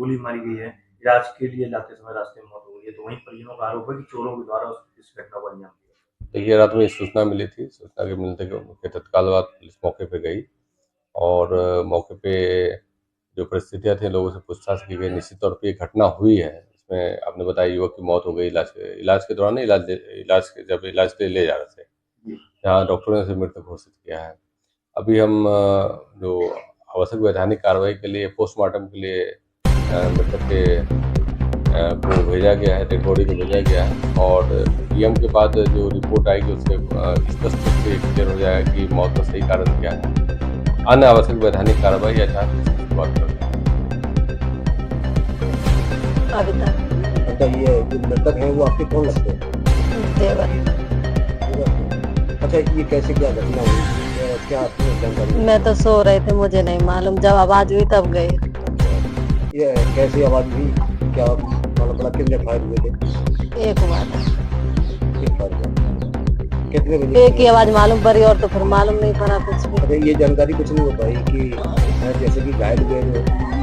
गोली मारी गई है। इलाज के लिए जाते समय रास्ते में मौत हो गई है। तो वहीं परिजनों का आरोप है कि चोरों के द्वारा इस घटना को अंजाम दिया। देखिए, रात में सूचना मिली थी। सूचना के मिलते के तत्काल बाद पुलिस मौके पे गई और मौके पे जो परिस्थितियां थी लोगों से पूछताछ की गई। निश्चित तौर पे ये घटना हुई है। इसमें आपने बताया युवक की मौत हो गई इलाज के दौरान। जब इलाज के लिए ले जा रहे थे, जहाँ डॉक्टरों ने उसे मृतक घोषित किया है। अभी हम जो आवश्यक वैधानिक कार्रवाई के लिए पोस्टमार्टम के लिए मृतक के को भेजा गया है, डेड बॉडी को भेजा गया है और पीएम के बाद जो रिपोर्ट आएगी उससे स्पष्ट रूप से क्लियर हो जाएगा कि मौत का सही कारण क्या है। अन्य आवश्यक वैधानिक कार्रवाई या जांच की बात करें। अच्छा, ये जो मृतक है वो आपके कौन लगते हैं? देवर। अच्छा, ये कैसे क्या घटना हुई, क्या आपने जानकारी? मैं तो सो रहे थे, मुझे नहीं मालूम। जब आवाज हुई तब गए। ये कैसी आवाज हुई, क्या मालूम पड़ा? कितने फायर हुए थे? एक हुआ था। एक फायर हुआ। कितने बजे? एक ही आवाज मालूम पड़ी और तो फिर मालूम नहीं पड़ा कुछ भी। अच्छा, ये जानकारी कुछ नहीं हो पाई कि जैसे कि घायल हुए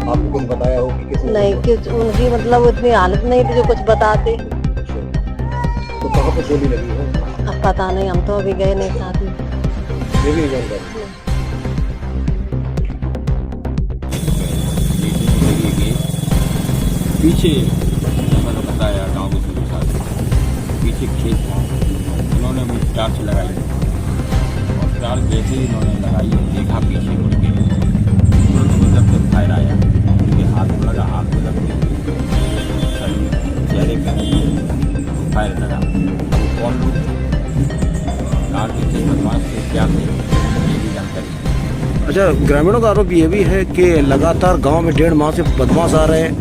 आपको कुछ बताया हो कि किसने? नहीं, कुछ उनकी मतलब इतनी हालत नहीं थी जो कुछ बताते। तो कहाँ पे गोली लगी है? अब पता नहीं, हम तो अभी गए नहीं साथ में। ये भी नहीं जानकारी। पीछे मैंने बताया गाँव के सभी साथ पीछे खेत था। उन्होंने भी टार्च लगाई और टार्च जैसे ही उन्होंने लगाई देखा पीछे मुड़ के तुरंत जब तक फायर आया उनके हाथ में लगा, हाथ में लगते चेहरे पे फायर लगा। अब कौन लोग थे, कहाँ के थे, बदमाश थे, क्या थे, ये भी जानकारी। अच्छा, ग्रामीणों का आरोप ये भी है कि लगातार गांव में 1.5 माह से बदमाश आ रहे हैं,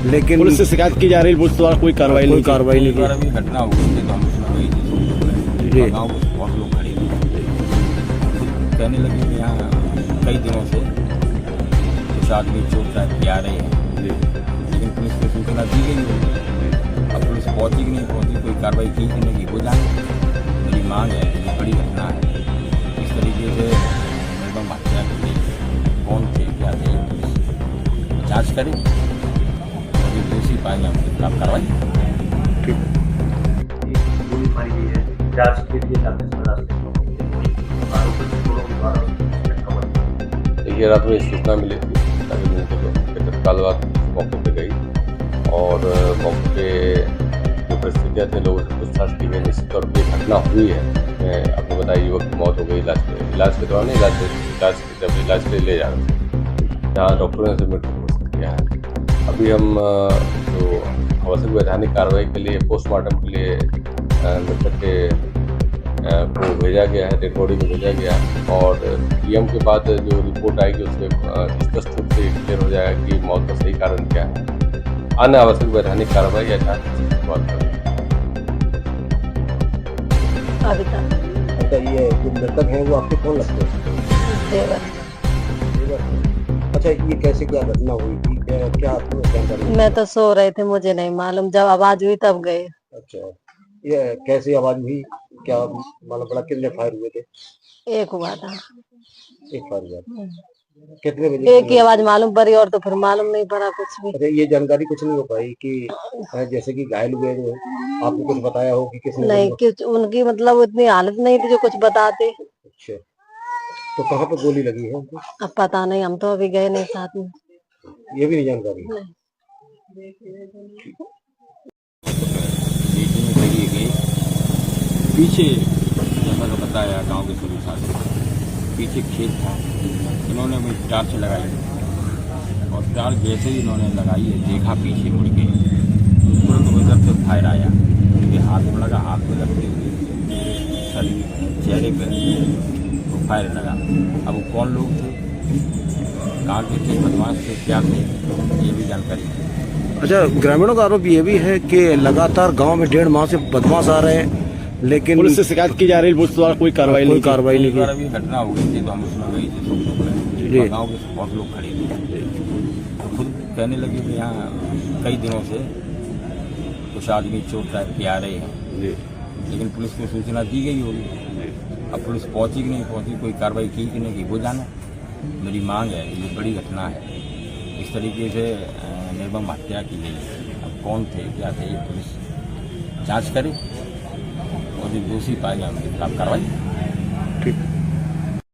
लेकिन पुलिस से शिकायत की जा रही है, पुलिस द्वारा कोई कार्रवाई नहीं की। अभी घटना हुई थी तो हम उसमें वही थे। गाँव में बहुत लोग खड़े थे, कहने लगे कि यहाँ कई दिनों से कुछ आदमी चोट टाइप के आ रहे हैं, लेकिन पुलिस को सूचना दी गई है। अब पुलिस पहुँची कि नहीं पहुँची, कोई कार्रवाई की कि नहीं, वो जाने। मेरी मांग है कि ये बड़ी घटना है। इस तरीके से निर्मम हत्या की कौन थे, क्या थे, जाँच करें, दोषी पाएंगे हम खिलाफ कार्रवाई। गोली मारी गई है। इलाज के लिए जाते समय रास्ते में मौत हो गई है। तो वहीं आरोप है कि चोरों के द्वारा इस घटना को अंजाम दिया। देखिए, रात में सूचना मिली थी। सूचना के मिलते के तत्काल बाद मौके पे गई और मौके पे जो परिस्थितियां थी लोगों से पूछताछ की गई। निश्चित तौर पे घटना हुई है। आपने बताया युवक की मौत हो गई इलाज के दौरान। जब इलाज के लिए ले जा रहे थे, जहाँ डॉक्टरों ने उसे मृतक घोषित किया है। अभी हम जो आवश्यक वैधानिक कार्रवाई के लिए पोस्टमार्टम के लिए मृतक के को भेजा गया है, डेड बॉडी को भेजा गया है और पीएम के बाद जो रिपोर्ट आएगी उससे स्पष्ट रूप से क्लियर हो जाएगा कि मौत का सही कारण क्या है। अन्य आवश्यक वैधानिक कार्रवाई या जांच की बात करें। अच्छा, ये जो मृतक है वो आपके कौन लगते हैं? देवर। अच्छा, ये कैसे क्या घटना हुई थी, क्या आपने जानकारी? मैं तो सो रहे थे, मुझे नहीं मालूम। जब आवाज हुई तब गए। अच्छा, ये कैसी आवाज हुई, क्या मालूम पड़ा? कितने फायर हुए थे? एक हुआ था। एक फायर हुआ। कितने बजे? एक ही आवाज मालूम पड़ी और तो फिर मालूम नहीं पड़ा कुछ भी। अच्छा, ये जानकारी कुछ नहीं हो पाई कि जैसे कि घायल हुए आपको कुछ बताया हो कि किसने? नहीं, कुछ उनकी मतलब इतनी हालत नहीं थी जो कुछ बताते। अच्छा, तो कहाँ पे गोली लगी है उनको? अब पता नहीं, हम तो अभी गए नहीं साथ में। ये भी नहीं जानकारी। पीछे मैंने बताया गांव के सभी साथ पीछे खेत था। इन्होंने भी टार्च लगाई और टार्च जैसे ही इन्होंने लगाई देखा पीछे मुड़ के तुरंत जब तक फायर आया उनके हाथ में लगा, हाथ में लगते हुए चेहरे पे फायर लगा। अब वो कौन लोग थे, कहाँ के थे, बदमाश थे, क्या थे, ये भी जानकारी। अच्छा, ग्रामीणों का आरोप ये भी है कि लगातार गांव में 1.5 माह से बदमाश आ रहे हैं, लेकिन पुलिस से शिकायत की जा रही है, पुलिस द्वारा कोई कार्रवाई नहीं की। अभी घटना हुई थी तो हम उसमें वही थे। गाँव के बहुत लोग खड़े थे, तो खुद कहने लगे कि यहाँ कई दिनों से कुछ आदमी चोट टाइप के आ रहे हैं, लेकिन पुलिस को सूचना दी गई होगी। अब पुलिस पहुँची कि नहीं पहुँची, कोई कार्रवाई की कि नहीं, वो जाने। मेरी मांग है, ये बड़ी घटना है। इस तरीके से निर्मम हत्या की गई है। अब कौन थे क्या थे ये पुलिस जांच करे और जो दोषी पाए जाए उनके खिलाफ कार्रवाई। ठीक।